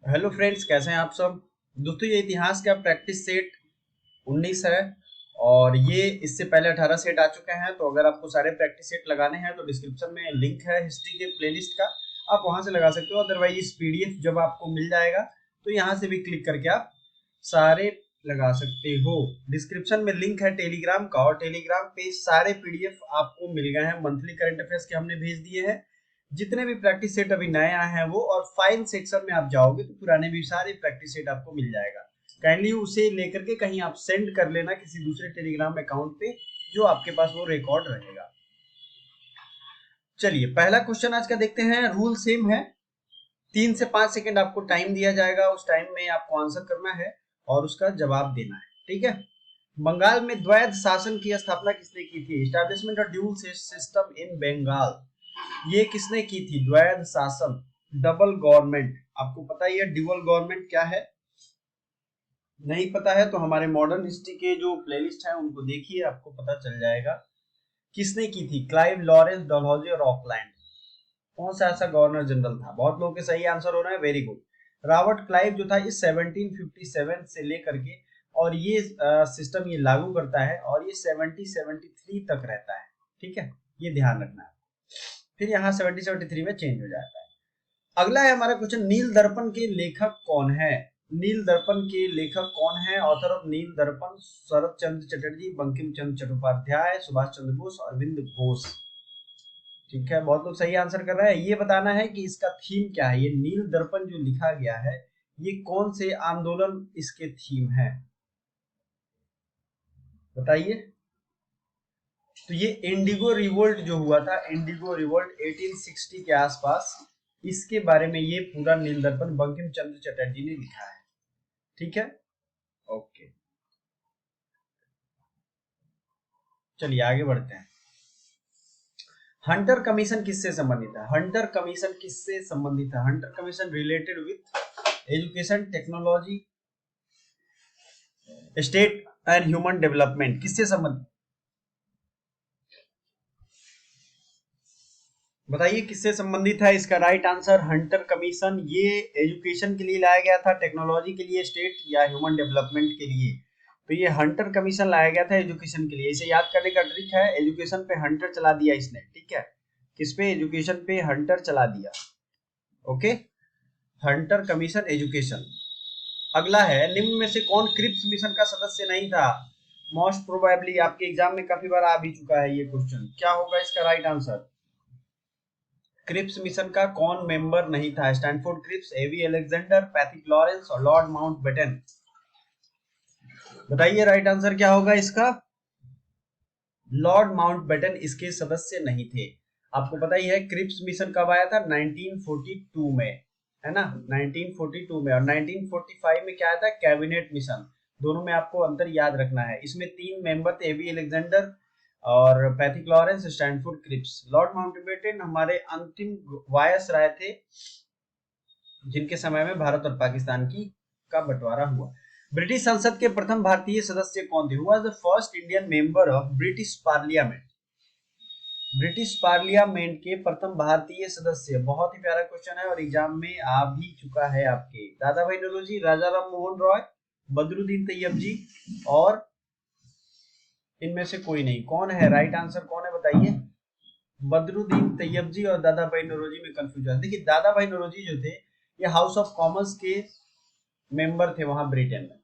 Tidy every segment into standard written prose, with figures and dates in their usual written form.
Hello friends, कैसे हैं आप सब। दोस्तों, ये इतिहास का प्रैक्टिस सेट 19 है और ये इससे पहले 18 सेट आ चुके हैं। तो अगर आपको सारे प्रैक्टिस सेट लगाने हैं तो डिस्क्रिप्शन में लिंक है हिस्ट्री के प्लेलिस्ट का, आप वहां से लगा सकते हो। अदरवाइज पीडीएफ जब आपको मिल जाएगा तो यहाँ से भी क्लिक करके आप सारे लगा सकते हो। डिस्क्रिप्शन में लिंक है टेलीग्राम का, और टेलीग्राम पे सारे पीडीएफ आपको मिल गए हैं। मंथली करंट अफेयर्स के हमने भेज दिए हैं, जितने भी प्रैक्टिस सेट अभी नए आए हैं वो। और फाइल सेक्शन में आप जाओगे तो पुराने भी सारे प्रैक्टिस सेट आपको मिल जाएगा। काइंडली उसे लेकर के कहीं आप सेंड कर लेना किसी दूसरे टेलीग्राम अकाउंट पे, जो आपके पास वो रिकॉर्ड रहेगा। चलिए, पहला क्वेश्चन आज का देखते हैं। रूल सेम है, 3 से 5 सेकंड आपको टाइम दिया जाएगा। उस टाइम में आपको आंसर करना है और उसका जवाब देना है, ठीक है। बंगाल में द्वैध शासन की स्थापना किसने की थी? Establishment of dual system in Bengal, ये किसने की थी? द्वैध शासन, डबल गवर्नमेंट। आपको पता ही है ड्यूअल गवर्नमेंट क्या है? नहीं पता है तो हमारे मॉडर्न हिस्ट्री के जो प्लेलिस्ट है उनको देखिए, आपको पता चल जाएगा। किसने की थी? क्लाइव, लॉरेंस, डलहौजी और ऑकलैंड। कौन सा ऐसा गवर्नर जनरल था? बहुत लोगों के सही आंसर हो रहे हैं, वेरी गुड। रॉबर्ट क्लाइव जो था इस 1757 से लेकर के, और ये सिस्टम ये लागू करता है और ये 1773 तक रहता है, ठीक है, ये ध्यान रखना है। फिर यहाँ 1773 में चेंज हो जाता है। अगला है हमारा क्वेश्चन, नील दर्पण के लेखक कौन है? नील दर्पण के लेखक कौन है? ऑथर ऑफ नील दर्पण, शरद चंद्र चटर्जी, बंकिम चंद्र चट्टोपाध्याय, सुभाष चंद्र बोस, अरविंद घोष। ठीक है, बहुत लोग सही आंसर कर रहे हैं। ये बताना है कि इसका थीम क्या है। ये नील दर्पण जो लिखा गया है, ये कौन से आंदोलन इसके थीम है, बताइए। तो ये इंडिगो रिवोल्ट जो हुआ था, इंडिगो रिवोल्ट 1860 के आसपास, इसके बारे में ये पूरा नील दर्पण बंकिम चंद्र चटर्जी ने लिखा है, ठीक है। ओके, चलिए आगे बढ़ते हैं। हंटर कमीशन किससे संबंधित है? हंटर कमीशन किससे संबंधित है? Hunter commission related with education, technology, state and human development, किससे संबंधित? बताइए किससे संबंधित है? इसका राइट आंसर हंटर कमीशन, ये एजुकेशन के लिए लाया गया था, टेक्नोलॉजी के लिए, स्टेट या ह्यूमन डेवलपमेंट के लिए। तो ये हंटर कमीशन लाया गया था एजुकेशन के लिए। इसे याद करने का ट्रिक है, एजुकेशन पे हंटर चला दिया इसने, ठीक है। किस पे? एजुकेशन पे हंटर चला दिया। Okay, Hunter commission education. अगला है, निम्न में से कौन क्रिप्स मिशन का सदस्य नहीं था? मोस्ट प्रोबेबली आपके एग्जाम में काफी बार आ भी चुका है ये क्वेश्चन। क्या होगा इसका राइट आंसर? क्रिप्स मिशन का कौन मेंबर नहीं था? स्टैनफोर्ड क्रिप्स, एवी अलेक्जेंडर, पैथिक लॉरेंस और लॉर्ड माउंटबेटन। बताइए राइट आंसर क्या होगा इसका? लॉर्ड माउंटबेटन इसके सदस्य नहीं थे। आपको पता ही है क्रिप्स मिशन कब आया था? 1942 में, है ना, 1942 में। और 1945 में क्या आया था? Cabinet mission. दोनों में आपको अंतर याद रखना है। इसमें 3 मेंबर थे, एवी अलेक्जेंडर और Pethick Lawrence, Stanford Cripps. Lord Mountbatten हमारे अंतिम वायसराय थे, जिनके समय में भारत और पाकिस्तान की का बंटवारा हुआ। ब्रिटिश संसद के प्रथम भारतीय सदस्य कौन थे? Who was the first Indian member of British parliament? British parliament के प्रथम भारतीय सदस्य। बहुत ही प्यारा क्वेश्चन है और एग्जाम में आ भी चुका है आपके। दादा भाई नौरोजी, राजा राम मोहन रॉय, बदरुद्दीन तैयब जी, और इनमें से कोई नहीं। कौन है राइट आंसर? कौन है बताइए? बदरुद्दीन तैयब जी और दादा भाई नौरोजी में कंफ्यूजन। देखिए, दादा भाई नौरोजी जो थे ये हाउस ऑफ कॉमन्स के मेंबर थे वहां ब्रिटेन में,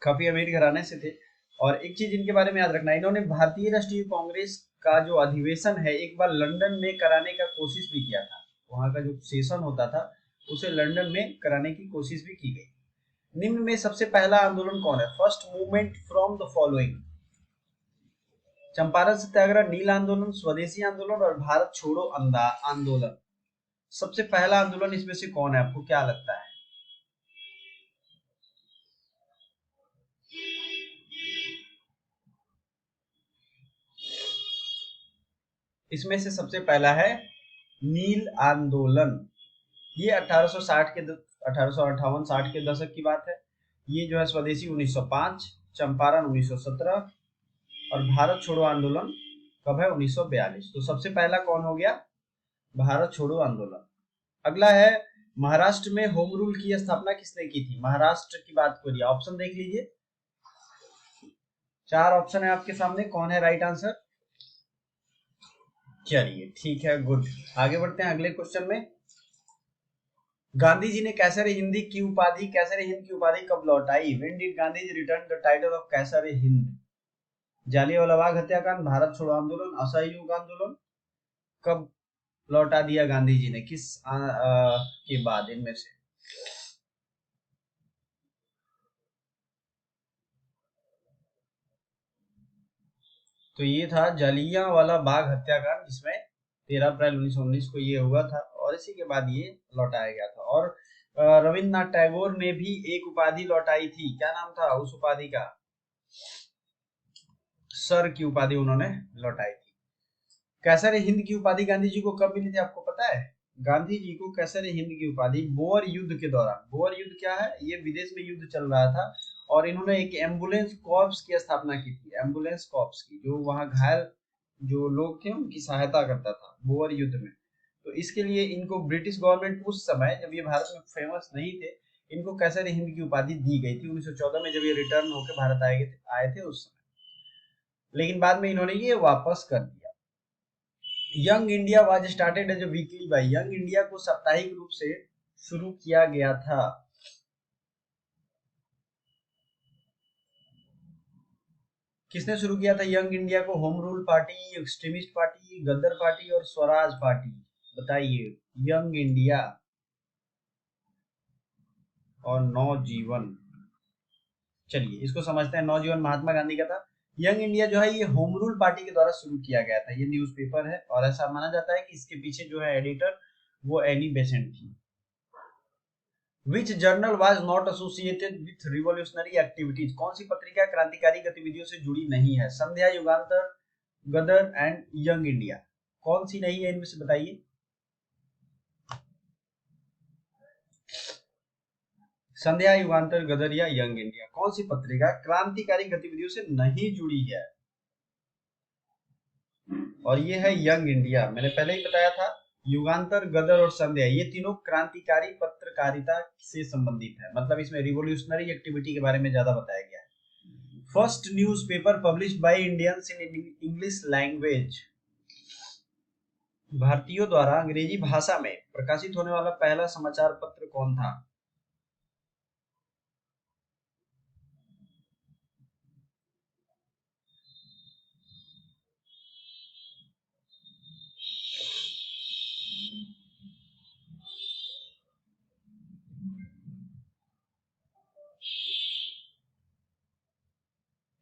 काफी अमीर घराने से थे। और एक चीज इनके बारे में याद रखना, इन्होंने भारतीय राष्ट्रीय कांग्रेस का जो अधिवेशन है एक बार लंदन में कराने का कोशिश भी किया था। वहां का जो सेशन होता था उसे लंदन में कराने की कोशिश भी की गई। निम्न में सबसे पहला आंदोलन कौन है? First movement from the following: Champaran Satyagraha, नील आंदोलन, स्वदेशी आंदोलन और भारत छोड़ो आंदोलन। सबसे पहला आंदोलन इसमें से कौन है? आपको क्या लगता है? इसमें से सबसे पहला है नील आंदोलन। ये 1860 के 1858-60 के दशक की बात है। ये जो है स्वदेशी 1905, चंपारण 1917 और भारत छोड़ो आंदोलन कब है? 1942। तो सबसे पहला कौन हो गया? भारत छोड़ो आंदोलन। अगला है, महाराष्ट्र में होम रूल की स्थापना किसने की थी? महाराष्ट्र की बात करिए, ऑप्शन देख लीजिए, 4 ऑप्शन है आपके सामने, कौन है राइट आंसर? चलिए ठीक है, गुड। आगे बढ़ते हैं अगले क्वेश्चन में। गांधी जी ने कैसर हिंद की उपाधि कब लौटाई? When did Gandhi ji return the title of Kaiser Hind? Jallianwala Bagh हत्याकांड, भारत छोड़ो आंदोलन, असहयोग आंदोलन, कब लौटा दिया गांधी जी ने, किस के बाद इनमें से? तो ये था जालियांवाला बाग हत्याकांड, जिसमें 13 अप्रैल 1919 को ये हुआ था, और इसी के बाद ये लौटाया गया था। और रविन्द्रनाथ टैगोर ने भी एक उपाधि लौटाई थी, क्या नाम था उस उपाधि का? सर की उपाधि उन्होंने लौटाई थी। कैसर हिंद की उपाधि गांधी जी को कब मिली थी, आपको पता है? गांधी जी को कैसर हिंद की उपाधि बोअर युद्ध के दौरान, बोअर युद्ध क्या है? ये विदेश में युद्ध चल रहा था, और इन्होंने एक एम्बुलेंस कॉर्प्स की स्थापना की थी, एम्बुलेंस कॉर्प्स की, जो वहां घायल जो लोग थे उनकी सहायता करता था बोअर युद्ध में। तो इसके लिए इनको ब्रिटिश गवर्नमेंट उस समय, जब ये भारत में फेमस नहीं थे, इनको कैसर हिंद की उपाधि दी गई थी 1914 में, जब ये रिटर्न होकर भारत आए थे उस समय। लेकिन बाद में इन्होंने ये वापस कर दिया। Young India was started as a weekly by, Young India को साप्ताहिक रूप से शुरू किया गया था। किसने शुरू किया था यंग इंडिया को? Home rule party, extremist party, Ghadar party और स्वराज पार्टी? बताइए। यंग इंडिया और नवजीवन, चलिए इसको समझते हैं। नवजीवन महात्मा गांधी का था। यंग इंडिया जो है ये होम रूल पार्टी के द्वारा शुरू किया गया था, ये न्यूज़पेपर है, और ऐसा माना जाता है कि इसके पीछे जो है एडिटर वो एनी बेसेंट थी। Which journal was not associated with revolutionary activities, कौन सी पत्रिका क्रांतिकारी गतिविधियों से जुड़ी नहीं है? Sandhya, Yugantar, Ghadar and Young India, कौन सी नहीं है इनमें से बताइए? संध्या, युगांतर, गदर या यंग इंडिया, कौन सी पत्रिका क्रांतिकारी गतिविधियों से नहीं जुड़ी है? और ये है यंग इंडिया, मैंने पहले ही बताया था। युगांतर, गदर और संध्या, ये तीनों क्रांतिकारी पत्रकारिता से संबंधित है, मतलब इसमें रिवोल्यूशनरी एक्टिविटी के बारे में ज्यादा बताया गया है। First newspaper published by Indians in English language, भारतीयों द्वारा अंग्रेजी भाषा में प्रकाशित होने वाला पहला समाचार पत्र कौन था?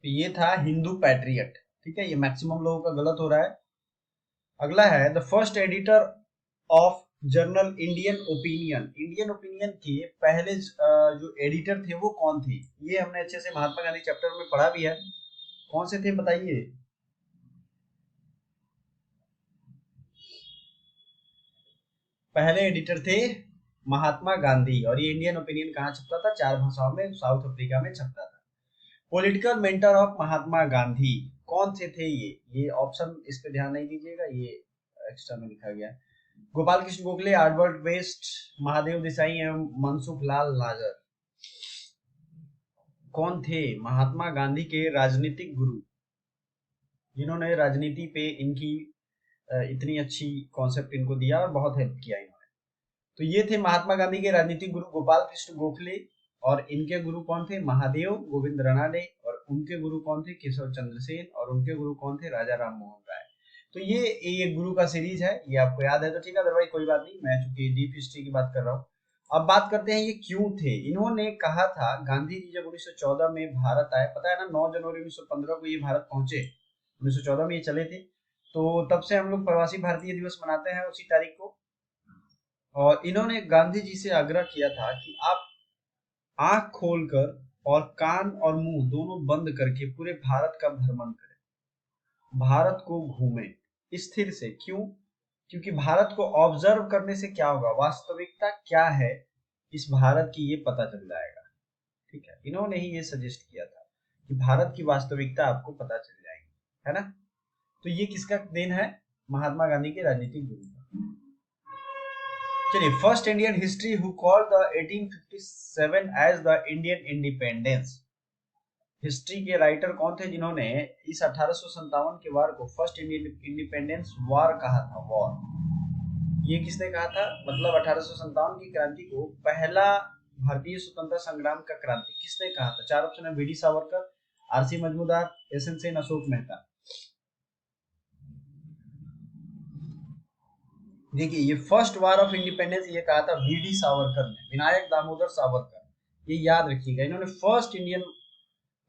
तो ये था हिंदू पैट्रियट। ठीक है, ये मैक्सिमम लोगों का गलत हो रहा है। अगला है the first editor of journal Indian opinion, Indian opinion के पहले जो एडिटर थे वो कौन थे? ये हमने अच्छे से महात्मा गांधी चैप्टर में पढ़ा भी है, कौन से थे बताइए? पहले एडिटर थे महात्मा गांधी, और ये इंडियन ओपिनियन कहाँ छपता था? 4 भाषाओं में, साउथ अफ्रीका में छपता था। Political mentor of Mahatma Gandhi, कौन से थे ये ऑप्शन इस पे ध्यान नहीं दीजिएगा, ये एक्स्ट्रा में लिखा गया है। गोपाल कृष्ण गोखले, आल्बर्ट वेस्ट, महादेव देसाई एवं मनसुख लाल नागर, कौन थे महात्मा गांधी के राजनीतिक गुरु, जिन्होंने राजनीति पे इनकी इतनी अच्छी कॉन्सेप्ट इनको दिया और बहुत हेल्प किया इन्होंने? तो ये थे महात्मा गांधी के राजनीतिक गुरु गोपाल कृष्ण गोखले, और इनके गुरु कौन थे? महादेव गोविंद रानडे, और उनके गुरु कौन थे? केशव चंद्र सेन, और उनके गुरु कौन थे? राजा राम मोहन राय। तो ये गुरु का सीरीज है, ये आपको याद है तो ठीक है, अदरवाइज कोई बात नहीं, मैं चूंकि डीप हिस्ट्री की बात कर रहा हूँ। अब बात करते हैं ये क्यों थे। इन्होंने कहा था, गांधी जी जब 1914 में भारत आए, पता है ना, 9 जनवरी 1915 को ये भारत पहुंचे, 1914 में ये चले थे। तो तब से हम लोग प्रवासी भारतीय दिवस मनाते हैं उसी तारीख को। और इन्होंने गांधी जी से आग्रह किया था कि आप आंख खोलकर और कान और मुंह दोनों बंद करके पूरे भारत का भ्रमण करें, भारत को घूमें स्थिर से। क्यों? क्योंकि भारत को ऑब्जर्व करने से क्या होगा, वास्तविकता क्या है इस भारत की, ये पता चल जाएगा। ठीक है, इन्होंने ही ये सजेस्ट किया था कि भारत की वास्तविकता आपको पता चल जाएगी, है ना? तो ये किसका देन है? महात्मा गांधी के राजनीतिक गुरु का। चलिए, first Indian history who called the 1857 as the Indian independence. History के राइटर कौन थे जिन्होंने इस 1857 के वार को फर्स्ट इंडियन इंडिपेंडेंस वार कहा था? वॉर ये किसने कहा था? मतलब 1857 की क्रांति को पहला भारतीय स्वतंत्रता संग्राम का क्रांति किसने कहा था? चार ऑप्शन है: V D Savarkar, R C Majumdar, S N Sen, Ashok Mehta. देखिए, ये फर्स्ट वार ऑफ इंडिपेंडेंस ये कहा था वी डी सावरकर ने, विनायक दामोदर सावरकर। ये याद रखिएगा, इन्होंने फर्स्ट इंडियन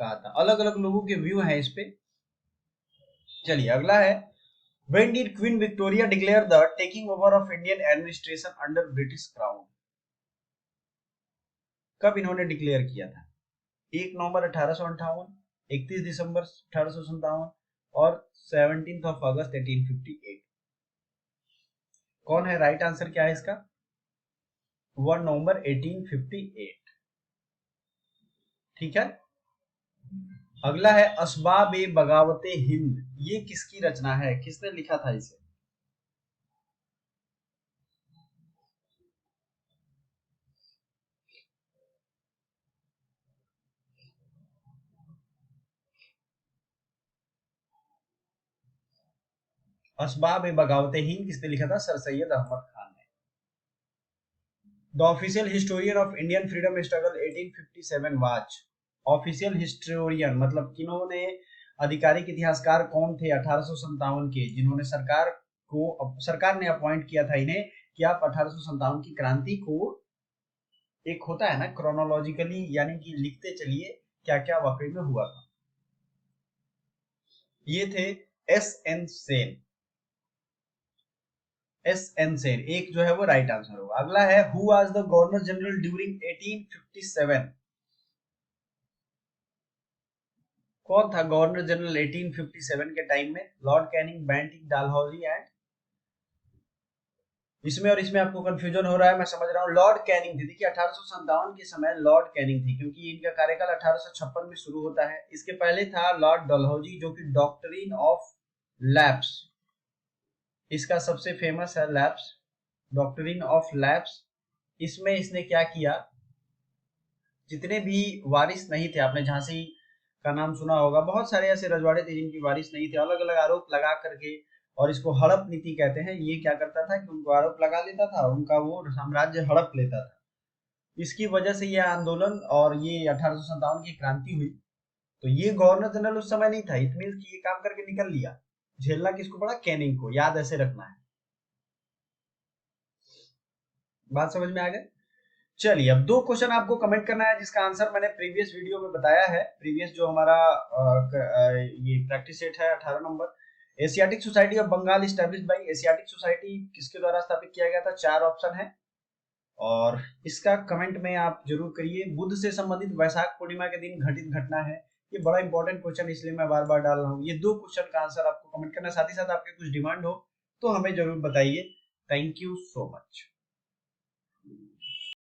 कहा था। अलग अलग लोगों के व्यू हैं इस पे। चलिए, अगला है, when did queen Victoria declare the taking over of Indian administration under British crown? कब इन्होंने डिक्लेयर किया था? 1 नवंबर 1858, 31 दिसंबर 1857 और 17 अगस्त 1858। कौन है? राइट आंसर क्या है इसका? 1 नवंबर 1858। ठीक है। अगला है, असबाब ए बगावते हिंद, ये किसकी रचना है? किसने लिखा था इसे? असबाब ए बगावते हिंद किसने लिखा था? सर सैयद अहमद खान ने। The official historian of Indian freedom struggle 1857 was. Official historian मतलब किन्होंने, आधिकारिक इतिहासकार कौन थे 1857 के, जिन्होंने सरकार ने अपॉइंट किया था इन्हें कि आप 1857 की क्रांति को, एक होता है ना क्रोनोलॉजिकली, यानी कि लिखते चलिए क्या क्या वाकई में हुआ था। ये थे S N Sen. S N Sen एक जो है वो राइट आंसर होगा। अगला है, who was the governor general during 1857? कौन था गवर्नर जनरल 1857 के टाइम में? Lord Canning, Bentinck, Dalhousie and, इसमें और इसमें आपको कंफ्यूजन हो रहा है, मैं समझ रहा हूँ। लॉर्ड कैनिंग थे। देखिए, 1857 के समय लॉर्ड कैनिंग थे क्योंकि इनका कार्यकाल 1856 में शुरू होता है। इसके पहले था लॉर्ड डलहौजी जो कि डॉक्ट्रिन ऑफ लैप्स, इसका सबसे फेमस है लैप्स, डॉक्ट्रिन ऑफ लैप्स। इसमें इसने क्या किया, जितने भी वारिस नहीं थे, आपने झांसी का नाम सुना होगा, बहुत सारे ऐसे रजवाड़े थे जिनकी वारिस नहीं थे, अलग अलग आरोप लगा करके, और इसको हड़प नीति कहते हैं। ये क्या करता था कि उनको आरोप लगा लेता था और उनका वो साम्राज्य हड़प लेता था। इसकी वजह से ये आंदोलन और ये 1857 की क्रांति हुई। तो ये गवर्नर जनरल उस समय नहीं था, इट मींस कि ये काम करके निकल लिया। झेलना किसको पड़ा? कैनिंग को। याद ऐसे रखना है। बात समझ में आ गई? चलिए, अब 2 क्वेश्चन आपको कमेंट करना है जिसका आंसर मैंने प्रीवियस वीडियो में बताया है। प्रीवियस जो हमारा ये प्रैक्टिस सेट है 18 number, Asiatic society of Bengal established by Asiatic society किसके द्वारा स्थापित किया गया था? 4 ऑप्शन है और इसका कमेंट में आप जरूर करिए। बुद्ध से संबंधित वैशाख पूर्णिमा के दिन घटित घटना है। ये बड़ा इंपॉर्टेंट क्वेश्चन, इसलिए मैं बार बार डाल रहा हूँ। ये 2 क्वेश्चन का आंसर आपको कमेंट करना है। साथ ही साथ आपके कुछ डिमांड हो तो हमें जरूर बताइए। Thank you so much.